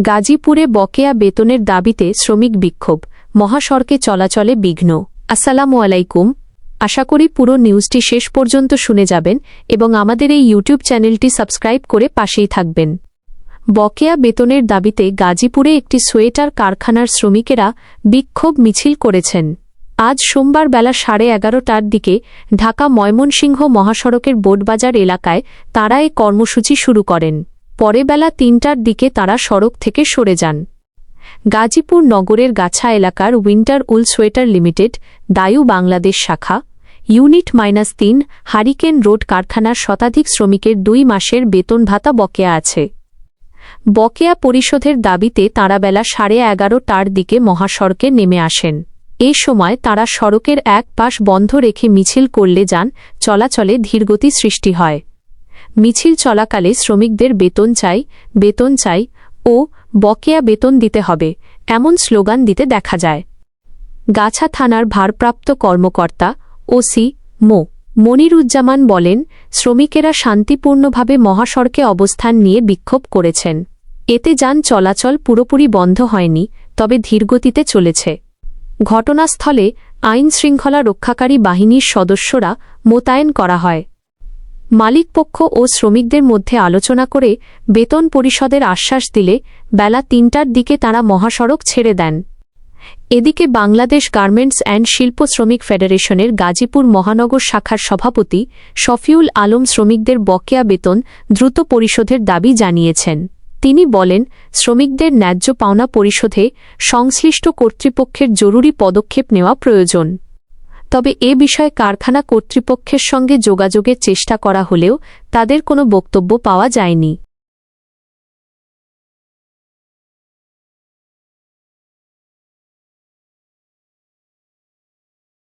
গাজীপুরে বকেয়া বেতনের দাবিতে শ্রমিক বিক্ষোভ, মহাসড়কে চলাচলে বিঘ্ন। আসসালামু আলাইকুম। আশা করি পুরো নিউজটি শেষ পর্যন্ত শুনে যাবেন এবং আমাদের এই ইউটিউব চ্যানেলটি সাবস্ক্রাইব করে পাশেই থাকবেন। বকেয়া বেতনের দাবিতে গাজীপুরে একটি সোয়েটার কারখানার শ্রমিকেরা বিক্ষোভ মিছিল করেছেন। আজ সোমবার বেলা 11:30টার দিকে ঢাকা ময়মনসিংহ মহাসড়কের বোটবাজার এলাকায় তারা এ কর্মসূচি শুরু করেন। পরে বেলা 3টার দিকে তারা সড়ক থেকে সরে যান। গাজীপুর নগরের গাছা এলাকার উইন্টার উল সোয়েটার লিমিটেড, দায়ু বাংলাদেশ শাখা, ইউনিট -3 হারিকেন রোড কারখানার শতাধিক শ্রমিকের 2 মাসের বেতন ভাতা বকেয়া আছে। বকেয়া পরিশোধের দাবিতে তাঁরা বেলা 11:30টার দিকে মহাসড়কে নেমে আসেন। এ সময় তাঁরা সড়কের এক পাশ বন্ধ রেখে মিছিল করলে যান চলাচলে ধীরগতি সৃষ্টি হয়। মিছিল চলাকালে শ্রমিকদের বেতন চাই ও বকেয়া বেতন দিতে হবে এমন স্লোগান দিতে দেখা যায়। গাছা থানার ভারপ্রাপ্ত কর্মকর্তা ওসি মো. মনিরুজ্জামান বলেন, শ্রমিকেরা শান্তিপূর্ণভাবে মহাসড়কে অবস্থান নিয়ে বিক্ষোভ করেছেন। এতে যান চলাচল পুরোপুরি বন্ধ হয়নি, তবে ধীরগতিতে চলেছে। ঘটনাস্থলে আইনশৃঙ্খলা রক্ষাকারী বাহিনীর সদস্যরা মোতায়েন করা হয়। মালিকপক্ষ ও শ্রমিকদের মধ্যে আলোচনা করে বেতন পরিশোধের আশ্বাস দিলে বেলা 3টার দিকে তাঁরা মহাসড়ক ছেড়ে দেন। এদিকে বাংলাদেশ গার্মেন্টস অ্যান্ড শিল্প শ্রমিক ফেডারেশনের গাজীপুর মহানগর শাখার সভাপতি শফিউল আলম শ্রমিকদের বকেয়া বেতন দ্রুত পরিশোধের দাবি জানিয়েছেন। তিনি বলেন, শ্রমিকদের ন্যায্য পাওনা পরিশোধে সংশ্লিষ্ট কর্তৃপক্ষের জরুরি পদক্ষেপ নেওয়া প্রয়োজন। তবে এ বিষয়ে কারখানা কর্তৃপক্ষের সঙ্গে যোগাযোগের চেষ্টা করা হলেও তাদের কোনো বক্তব্য পাওয়া যায়নি।